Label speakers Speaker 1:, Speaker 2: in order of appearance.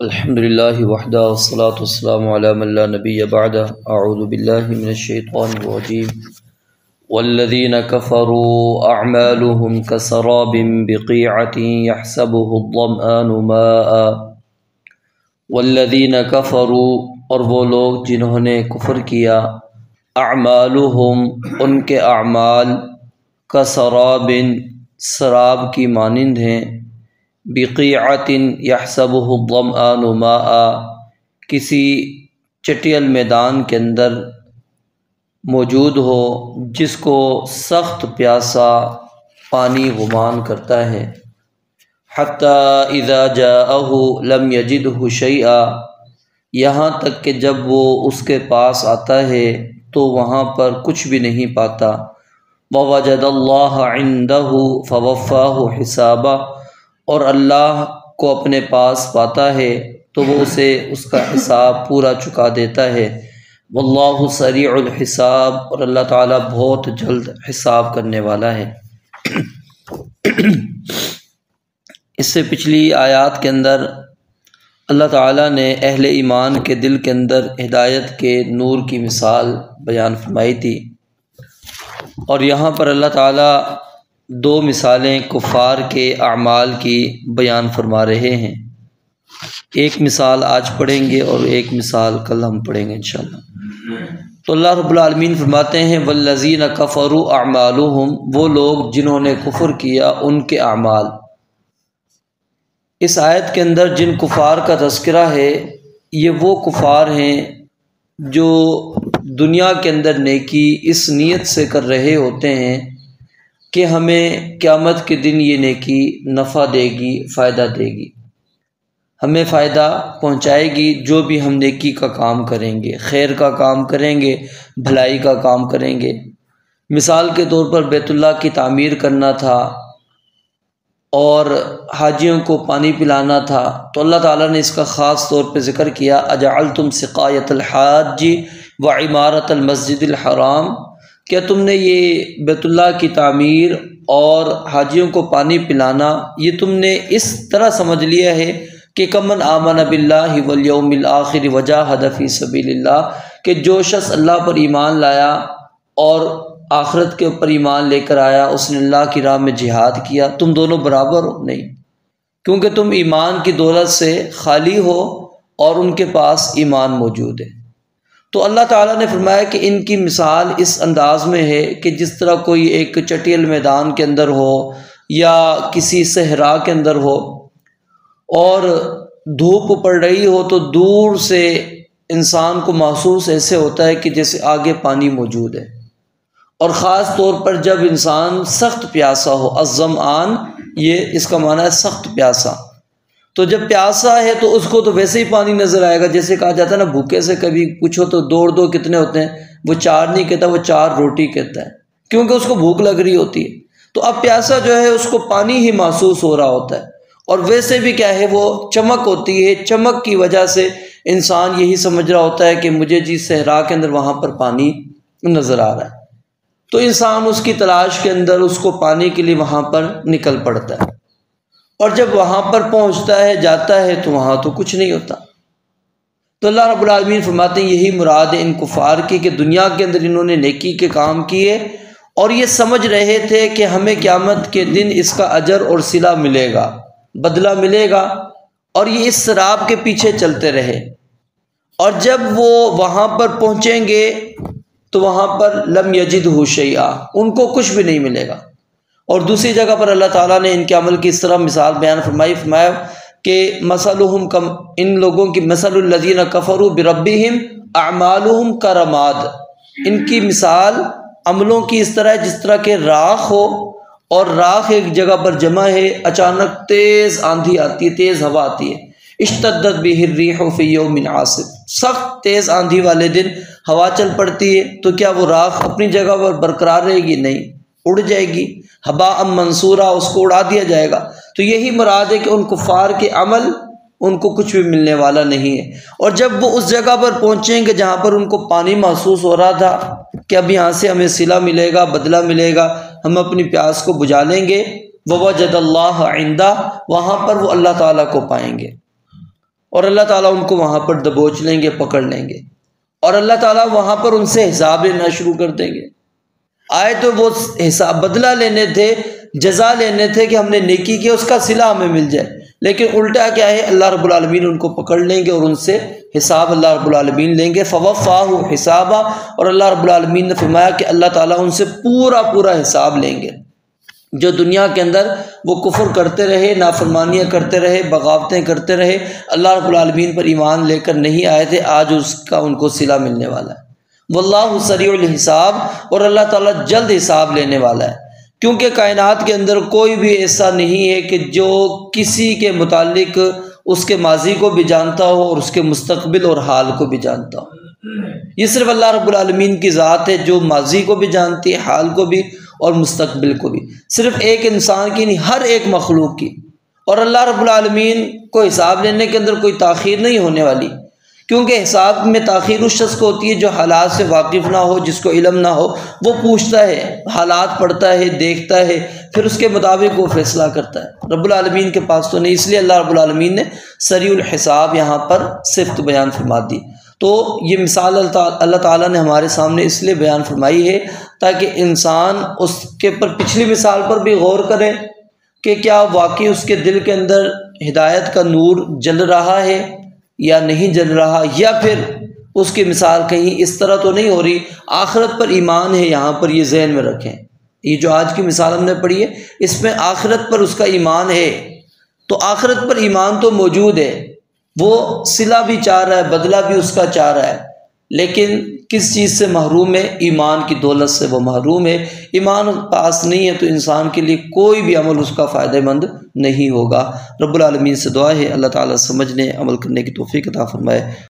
Speaker 1: الحمدللہ وحدہ والصلاة والسلام علی من لا نبی بعدہ اعوذ باللہ من الشیطان الرجیم والذین کفروا اعمالهم کسراب بقیعة یحسبه الظمآن ماء والذین کفروا، اور وہ لوگ جنہوں نے کفر کیا، اعمالهم، ان کے اعمال، کسراب، سراب کی مانند ہیں، بقیعۃ یحسبہ الظمآن ماء، کسی چٹیل میدان کے اندر موجود ہو جس کو سخت پیاسا پانی گمان کرتا ہے، حتی اذا جاءہ لم یجدہ شیئا، یہاں تک کہ جب وہ اس کے پاس آتا ہے تو وہاں پر کچھ بھی نہیں پاتا، ووجد اللہ عندہ فوفاہ حسابہ، اور اللہ کو اپنے پاس پاتا ہے تو وہ اسے اس کا حساب پورا چکا دیتا ہے، واللہ سریع الحساب، اور اللہ تعالیٰ بہت جلد حساب کرنے والا ہے۔ اس سے پچھلی آیات کے اندر اللہ تعالیٰ نے اہل ایمان کے دل کے اندر ہدایت کے نور کی مثال بیان فرمائی تھی، اور یہاں پر اللہ تعالیٰ دو مثالیں کفار کے اعمال کی بیان فرما رہے ہیں۔ ایک مثال آج پڑھیں گے اور ایک مثال کل ہم پڑھیں گے انشاءاللہ۔ تو اللہ رب العالمین فرماتے ہیں والذین کفروا اعمالهم، وہ لوگ جنہوں نے کفر کیا ان کے اعمال۔ اس آیت کے اندر جن کفار کا تذکرہ ہے یہ وہ کفار ہیں جو دنیا کے اندر نیکی اس نیت سے کر رہے ہوتے ہیں کہ ہمیں قیامت کے دن یہ نیکی نفع دے گی، فائدہ دے گی، ہمیں فائدہ پہنچائے گی جو بھی ہم نیکی کا کام کریں گے، خیر کا کام کریں گے، بھلائی کا کام کریں گے۔ مثال کے طور پر بیت اللہ کی تعمیر کرنا تھا اور حاجیوں کو پانی پلانا تھا، تو اللہ تعالیٰ نے اس کا خاص طور پہ ذکر کیا، اجعلتم سقایۃ الحاج وعمارۃ المسجد الحرام، کیا تم نے یہ بیت اللہ کی تعمیر اور حاجیوں کو پانی پلانا یہ تم نے اس طرح سمجھ لیا ہے کہ کمن آمن باللہ والیوم الآخر وجاہد فی سبیل اللہ، کہ جو شخص اللہ پر ایمان لایا اور آخرت کے اوپر ایمان لے کر آیا، اس نے اللہ کی راہ میں جہاد کیا، تم دونوں برابر ہو؟ نہیں، کیونکہ تم ایمان کی دولت سے خالی ہو اور ان کے پاس ایمان موجود ہے۔ تو اللہ تعالیٰ نے فرمایا کہ ان کی مثال اس انداز میں ہے کہ جس طرح کوئی ایک چٹیل میدان کے اندر ہو یا کسی صحرا کے اندر ہو اور دھوپ پڑ رہی ہو تو دور سے انسان کو محسوس ایسے ہوتا ہے کہ جیسے آگے پانی موجود ہے، اور خاص طور پر جب انسان سخت پیاسا ہو، الظمآن یہ اس کا معنی ہے سخت پیاسا، تو جب پیاسا ہے تو اس کو تو ویسے ہی پانی نظر آئے گا، جیسے کہا جاتا ہے نا بھوکے سے کبھی پوچھو تو دوڑ دو کتنے ہوتے ہیں، وہ چار نہیں کہتا، وہ چار روٹی کہتا ہے، کیونکہ اس کو بھوک لگ رہی ہوتی ہے۔ تو اب پیاسا جو ہے اس کو پانی ہی محسوس ہو رہا ہوتا ہے، اور ویسے بھی کیا ہے وہ چمک ہوتی ہے، چمک کی وجہ سے انسان یہی سمجھ رہا ہوتا ہے کہ مجھے جی صحرا کے اندر وہاں پر پانی نظر آ رہا ہے، تو انسان اس کی تلاش کے اندر اس کو پانے کے لیے وہاں پر نکل پڑتا ہے، اور جب وہاں پر پہنچتا ہے جاتا ہے تو وہاں تو کچھ نہیں ہوتا۔ تو اللہ رب العالمین فرماتے ہیں یہی مراد ہے ان کفار کی کہ دنیا کے اندر انہوں نے نیکی کے کام کیے اور یہ سمجھ رہے تھے کہ ہمیں قیامت کے دن اس کا اجر اور صلہ ملے گا، بدلہ ملے گا، اور یہ اس سراب کے پیچھے چلتے رہے، اور جب وہ وہاں پر پہنچیں گے تو وہاں پر لم یجدہ شیئا، ان کو کچھ بھی نہیں ملے گا۔ اور دوسری جگہ پر اللہ تعالیٰ نے ان کے عمل کی اس طرح مثال بیان فرمایا کہ مثلہم کم، ان لوگوں کی مثل الذین کفروا بربہم اعمالہم کرماد، ان کی مثال عملوں کی اس طرح ہے جس طرح کہ راکھ ہو، اور راکھ ایک جگہ پر جمع ہے، اچانک تیز آندھی آتی ہے، تیز ہوا آتی ہے، اشتدت بہ الریح فی یوم عاصف، سخت تیز آندھی والے دن ہوا چل پڑتی ہے تو کیا وہ راکھ اپنی جگہ پر برقرار رہے گی؟ نہیں، اڑ جائے گی، ہباء منصورا، اس کو اڑا دیا جائے گا۔ تو یہی مراد ہے کہ ان کفار کے عمل ان کو کچھ بھی ملنے والا نہیں ہے، اور جب وہ اس جگہ پر پہنچیں گے جہاں پر ان کو پانی محسوس ہو رہا تھا کہ اب یہاں سے ہمیں صلہ ملے گا، بدلہ ملے گا، ہم اپنی پیاس کو بجھا لیں گے، ووجد اللہ عندہ، وہاں پر وہ اللہ تعالیٰ کو پائیں گے۔ اور اللہ تعالیٰ ان کو وہاں پر دبوچ لیں گے، پکڑ لیں گے، اور اللہ تعالیٰ وہاں پر ان سے حساب لینا شروع کر دیں گے۔ آئے تو وہ حساب بدلہ لینے تھے، جزا لینے تھے کہ ہم نے نیکی کی، اس کا صلہ ہمیں مل جائے، لیکن الٹا کیا ہے، اللہ رب العالمین ان کو پکڑ لیں گے اور ان سے حساب اللہ رب العالمین لیں گے۔ فوفاہ حسابا، اور اللہ رب العالمین نے فرمایا کہ اللہ تعالیٰ ان سے پورا حساب لیں گے۔ جو دنیا کے اندر وہ کفر کرتے رہے، نافرمانیاں کرتے رہے، بغاوتیں کرتے رہے، اللہ رب العالمین پر ایمان لے کر نہیں آئے تھے، آج اس کا ان کو صلہ ملنے والا ہے۔ واللہ سریع الحساب، اور اللہ تعالیٰ جلد حساب لینے والا ہے، کیونکہ کائنات کے اندر کوئی بھی ایسا نہیں ہے کہ جو کسی کے متعلق اس کے ماضی کو بھی جانتا ہو اور اس کے مستقبل اور حال کو بھی جانتا ہو۔ یہ صرف اللہ رب العالمین کی ذات ہے جو ماضی کو بھی جانتی ہے، حال کو بھی اور مستقبل کو بھی، صرف ایک انسان کی نہیں، ہر ایک مخلوق کی۔ اور اللہ رب العالمین کو حساب لینے کے اندر کوئی تاخیر نہیں ہونے والی، کیونکہ حساب میں تاخیر اس شخص کو ہوتی ہے جو حالات سے واقف نہ ہو، جس کو علم نہ ہو، وہ پوچھتا ہے، حالات پڑھتا ہے، دیکھتا ہے، پھر اس کے مطابق وہ فیصلہ کرتا ہے۔ رب العالمین کے پاس تو نہیں، اس لیے اللہ رب العالمین نے سریع الحساب یہاں پر صفت بیان فرما دی۔ تو یہ مثال اللہ تعالیٰ نے ہمارے سامنے اس لیے بیان فرمائی ہے تاکہ انسان اس کے پر پچھلی مثال پر بھی غور کرے کہ کیا واقعی اس کے دل کے اندر ہدایت کا نور جل رہا ہے یا نہیں جل رہا، یا پھر اس کی مثال کہیں اس طرح تو نہیں ہو رہی۔ آخرت پر ایمان ہے، یہاں پر یہ ذہن میں رکھیں، یہ جو آج کی مثال ہم نے پڑھی ہے اس میں آخرت پر اس کا ایمان ہے، تو آخرت پر ایمان تو موجود ہے، وہ صلہ بھی چاہ رہا ہے، بدلہ بھی اس کا چاہ رہا ہے، لیکن کس چیز سے محروم ہے؟ ایمان کی دولت سے وہ محروم ہے۔ ایمان پاس نہیں ہے تو انسان کے لیے کوئی بھی عمل اس کا فائدہ مند نہیں ہوگا۔ رب العالمین سے دعا ہے اللہ تعالیٰ سمجھنے عمل کرنے کی توفیق عطا فرمائے۔